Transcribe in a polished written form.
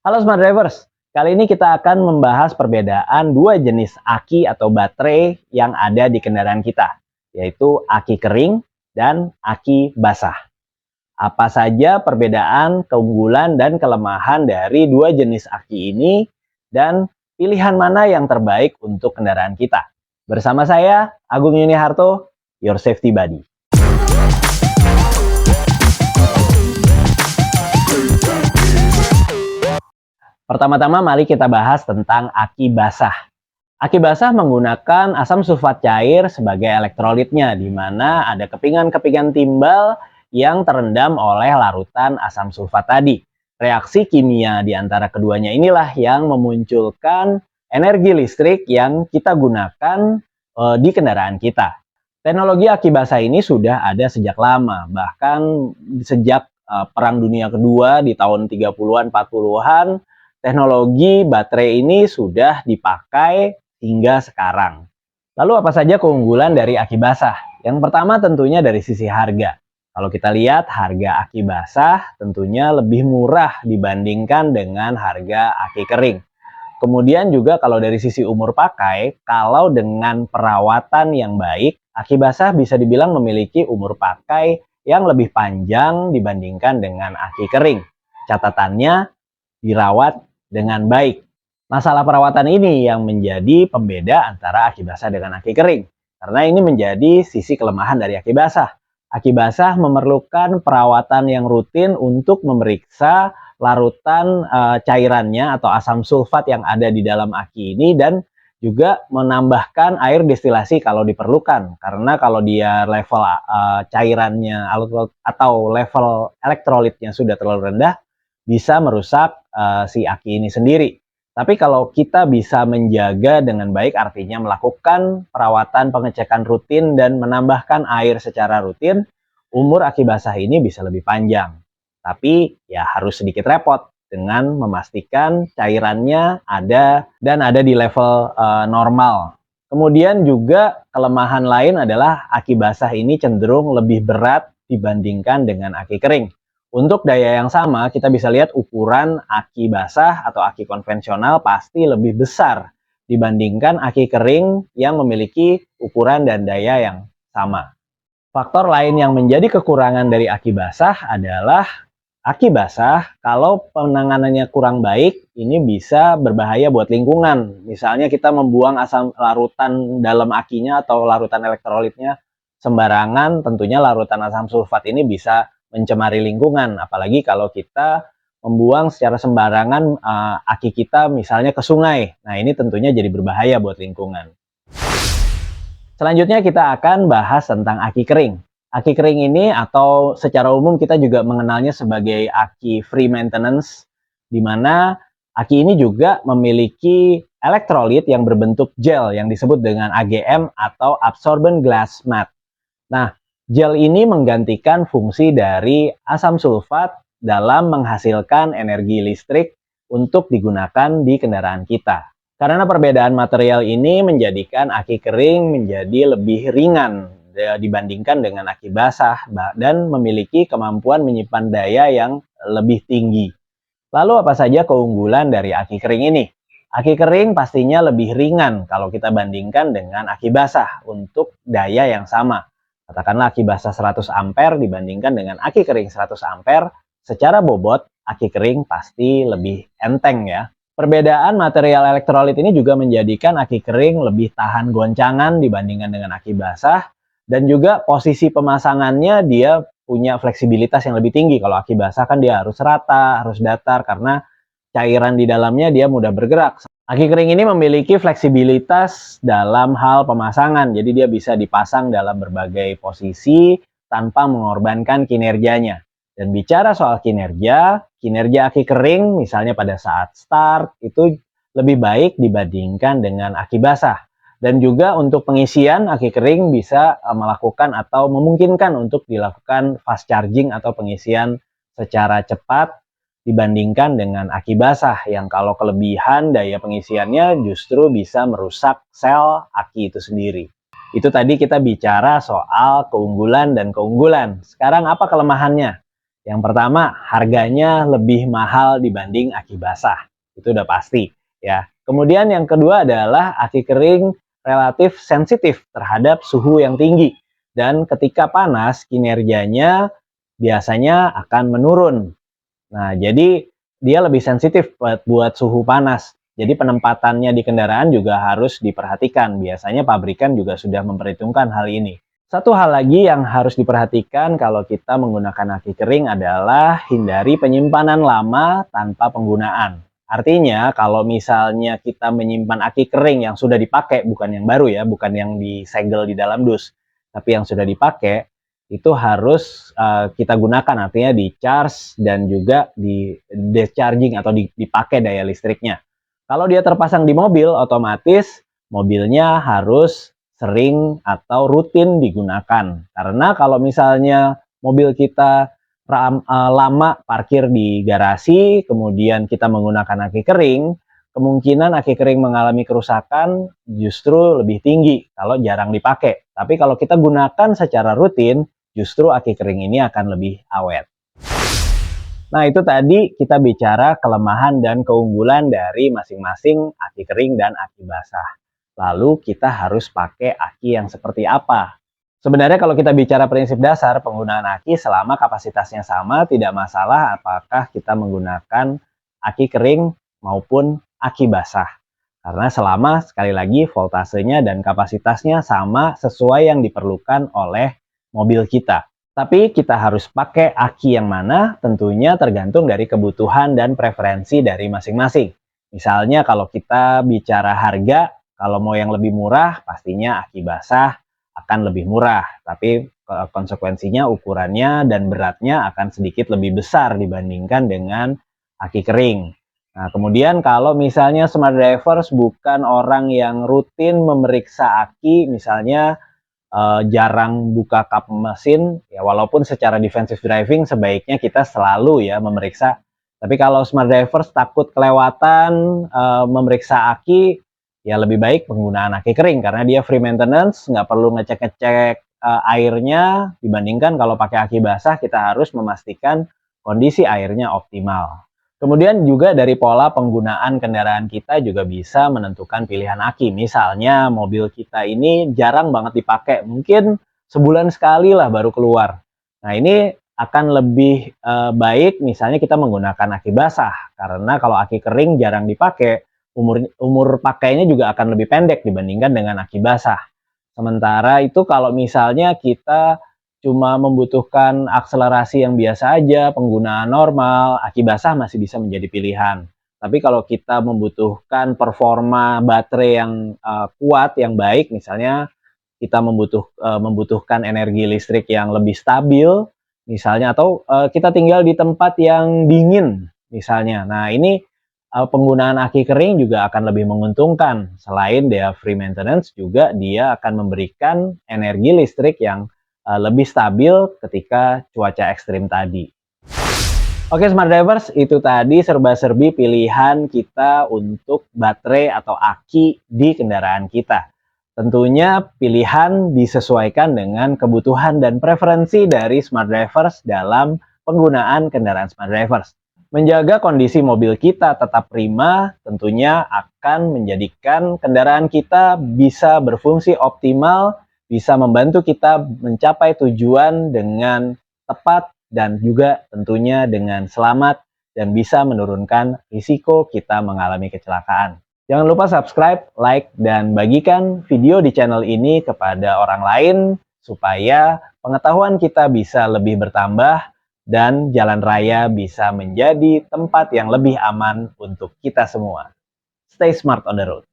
Halo Smart Drivers, kali ini kita akan membahas perbedaan dua jenis aki atau baterai yang ada di kendaraan kita, yaitu aki kering dan aki basah. Apa saja perbedaan, keunggulan, dan kelemahan dari dua jenis aki ini, dan pilihan mana yang terbaik untuk kendaraan kita? Bersama saya, Agung Yuniharto, Your Safety Buddy. Pertama-tama mari kita bahas tentang aki basah. Aki basah menggunakan asam sulfat cair sebagai elektrolitnya, di mana ada kepingan-kepingan timbal yang terendam oleh larutan asam sulfat tadi. Reaksi kimia di antara keduanya inilah yang memunculkan energi listrik yang kita gunakan di kendaraan kita. Teknologi aki basah ini sudah ada sejak lama, bahkan sejak Perang Dunia Kedua di tahun 30-an, 40-an, teknologi baterai ini sudah dipakai hingga sekarang. Lalu apa saja keunggulan dari aki basah? Yang pertama tentunya dari sisi harga. Kalau kita lihat harga aki basah tentunya lebih murah dibandingkan dengan harga aki kering. Kemudian juga kalau dari sisi umur pakai, kalau dengan perawatan yang baik, aki basah bisa dibilang memiliki umur pakai yang lebih panjang dibandingkan dengan aki kering. Catatannya, dirawat dengan baik. Masalah perawatan ini yang menjadi pembeda antara aki basah dengan aki kering. Karena ini menjadi sisi kelemahan dari aki basah. Aki basah memerlukan perawatan yang rutin untuk memeriksa larutan cairannya atau asam sulfat yang ada di dalam aki ini, dan juga menambahkan air destilasi kalau diperlukan. Karena kalau dia level cairannya atau level elektrolitnya sudah terlalu rendah, bisa merusak si aki ini sendiri. Tapi kalau kita bisa menjaga dengan baik, artinya melakukan perawatan pengecekan rutin dan menambahkan air secara rutin, umur aki basah ini bisa lebih panjang. Tapi ya harus sedikit repot dengan memastikan cairannya ada dan ada di level normal. Kemudian juga kelemahan lain adalah aki basah ini cenderung lebih berat dibandingkan dengan aki kering. Untuk daya yang sama, kita bisa lihat ukuran aki basah atau aki konvensional pasti lebih besar dibandingkan aki kering yang memiliki ukuran dan daya yang sama. Faktor lain yang menjadi kekurangan dari aki basah adalah aki basah kalau penanganannya kurang baik, ini bisa berbahaya buat lingkungan. Misalnya kita membuang asam larutan dalam akinya atau larutan elektrolitnya sembarangan, tentunya larutan asam sulfat ini bisa mencemari lingkungan, apalagi kalau kita membuang secara sembarangan aki kita misalnya ke sungai. Nah, ini tentunya jadi berbahaya buat lingkungan. Selanjutnya kita akan bahas tentang aki kering. Aki kering ini atau secara umum kita juga mengenalnya sebagai aki free maintenance, di mana aki ini juga memiliki elektrolit yang berbentuk gel yang disebut dengan AGM atau absorbent glass mat. Nah, gel ini menggantikan fungsi dari asam sulfat dalam menghasilkan energi listrik untuk digunakan di kendaraan kita. Karena perbedaan material ini menjadikan aki kering menjadi lebih ringan dibandingkan dengan aki basah dan memiliki kemampuan menyimpan daya yang lebih tinggi. Lalu apa saja keunggulan dari aki kering ini? Aki kering pastinya lebih ringan kalau kita bandingkan dengan aki basah untuk daya yang sama. Katakanlah aki basah 100 ampere dibandingkan dengan aki kering 100 ampere, secara bobot aki kering pasti lebih enteng ya. Perbedaan material elektrolit ini juga menjadikan aki kering lebih tahan goncangan dibandingkan dengan aki basah, dan juga posisi pemasangannya dia punya fleksibilitas yang lebih tinggi. Kalau aki basah kan dia harus rata, harus datar karena cairan di dalamnya dia mudah bergerak. Aki kering ini memiliki fleksibilitas dalam hal pemasangan, jadi dia bisa dipasang dalam berbagai posisi tanpa mengorbankan kinerjanya. Dan bicara soal kinerja aki kering misalnya pada saat start itu lebih baik dibandingkan dengan aki basah. Dan juga untuk pengisian, aki kering bisa melakukan atau memungkinkan untuk dilakukan fast charging atau pengisian secara cepat dibandingkan dengan aki basah yang kalau kelebihan daya pengisiannya justru bisa merusak sel aki itu sendiri. Itu tadi kita bicara soal keunggulan dan keunggulan. Sekarang apa kelemahannya? Yang pertama, harganya lebih mahal dibanding aki basah. Itu udah pasti, ya. Kemudian yang kedua adalah aki kering relatif sensitif terhadap suhu yang tinggi. Dan ketika panas, kinerjanya biasanya akan menurun. Nah, jadi dia lebih sensitif buat suhu panas. Jadi penempatannya di kendaraan juga harus diperhatikan. Biasanya pabrikan juga sudah memperhitungkan hal ini. Satu hal lagi yang harus diperhatikan kalau kita menggunakan aki kering adalah hindari penyimpanan lama tanpa penggunaan. Artinya kalau misalnya kita menyimpan aki kering yang sudah dipakai, bukan yang baru ya, bukan yang disegel di dalam dus, tapi yang sudah dipakai, itu harus kita gunakan, artinya di-charge dan juga di-discharging atau dipakai daya listriknya. Kalau dia terpasang di mobil, otomatis mobilnya harus sering atau rutin digunakan. Karena kalau misalnya mobil kita lama parkir di garasi, kemudian kita menggunakan aki kering, kemungkinan aki kering mengalami kerusakan justru lebih tinggi kalau jarang dipakai. Tapi kalau kita gunakan secara rutin, justru aki kering ini akan lebih awet. Nah, itu tadi kita bicara kelemahan dan keunggulan dari masing-masing aki kering dan aki basah. Lalu kita harus pakai aki yang seperti apa? Sebenarnya kalau kita bicara prinsip dasar penggunaan aki selama kapasitasnya sama, tidak masalah apakah kita menggunakan aki kering maupun aki basah. Karena selama sekali lagi voltasenya dan kapasitasnya sama sesuai yang diperlukan oleh mobil kita. Tapi kita harus pakai aki yang mana tentunya tergantung dari kebutuhan dan preferensi dari masing-masing. Misalnya kalau kita bicara harga, kalau mau yang lebih murah pastinya aki basah akan lebih murah. Tapi konsekuensinya ukurannya dan beratnya akan sedikit lebih besar dibandingkan dengan aki kering. Nah, kemudian kalau misalnya smart drivers bukan orang yang rutin memeriksa aki, misalnya jarang buka kap mesin, ya walaupun secara defensive driving sebaiknya kita selalu ya memeriksa. Tapi kalau smart drivers takut kelewatan memeriksa aki, ya lebih baik penggunaan aki kering karena dia free maintenance, nggak perlu ngecek-ngecek airnya, dibandingkan kalau pakai aki basah kita harus memastikan kondisi airnya optimal. Kemudian juga dari pola penggunaan kendaraan kita juga bisa menentukan pilihan aki. Misalnya mobil kita ini jarang banget dipakai, mungkin sebulan sekali lah baru keluar. Nah, ini akan lebih baik misalnya kita menggunakan aki basah. Karena kalau aki kering jarang dipakai, umur pakainya juga akan lebih pendek dibandingkan dengan aki basah. Sementara itu kalau misalnya kita cuma membutuhkan akselerasi yang biasa aja, penggunaan normal, aki basah masih bisa menjadi pilihan. Tapi kalau kita membutuhkan performa baterai yang kuat, yang baik, misalnya kita membutuhkan energi listrik yang lebih stabil, misalnya, atau kita tinggal di tempat yang dingin, misalnya. Nah, ini penggunaan aki kering juga akan lebih menguntungkan. Selain dia free maintenance, juga dia akan memberikan energi listrik yang lebih stabil ketika cuaca ekstrim tadi. Oke Smart Drivers, itu tadi serba-serbi pilihan kita untuk baterai atau aki di kendaraan kita. Tentunya pilihan disesuaikan dengan kebutuhan dan preferensi dari Smart Drivers dalam penggunaan kendaraan Smart Drivers. Menjaga kondisi mobil kita tetap prima tentunya akan menjadikan kendaraan kita bisa berfungsi optimal, bisa membantu kita mencapai tujuan dengan tepat dan juga tentunya dengan selamat dan bisa menurunkan risiko kita mengalami kecelakaan. Jangan lupa subscribe, like, dan bagikan video di channel ini kepada orang lain supaya pengetahuan kita bisa lebih bertambah dan jalan raya bisa menjadi tempat yang lebih aman untuk kita semua. Stay smart on the road.